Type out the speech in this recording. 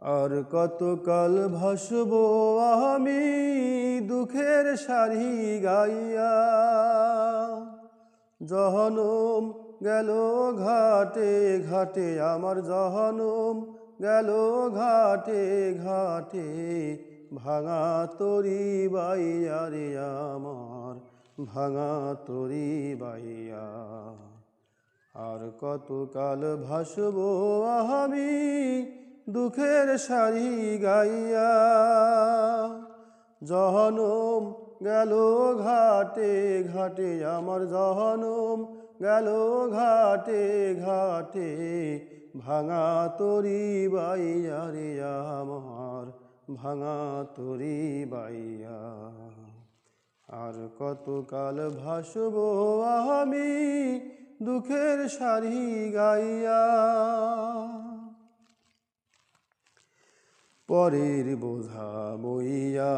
আর কতকাল ভাসব আমি দুঃখের সারি গাইয়া, জহনম গেল ঘাটে ঘাটে আমার, জহনম গেল ঘাটে ঘাটে, ভাঙা তরি বাইয়া রে আমার, ভাঙা তরি বাইয়া। আর কতকাল ভাসব আমি দুঃখের সারি গাইয়া, জহনম গেল ঘাটে ঘাটে আমার, জহনম গেল ঘাটে ঘাটে, ভাঙা তরি বাইয়া রে আমার, ভাঙা তরি বাইয়া। আর কতকাল ভাসব আমি দুঃখের সারি গাইয়া, পরের বোঝা বইয়া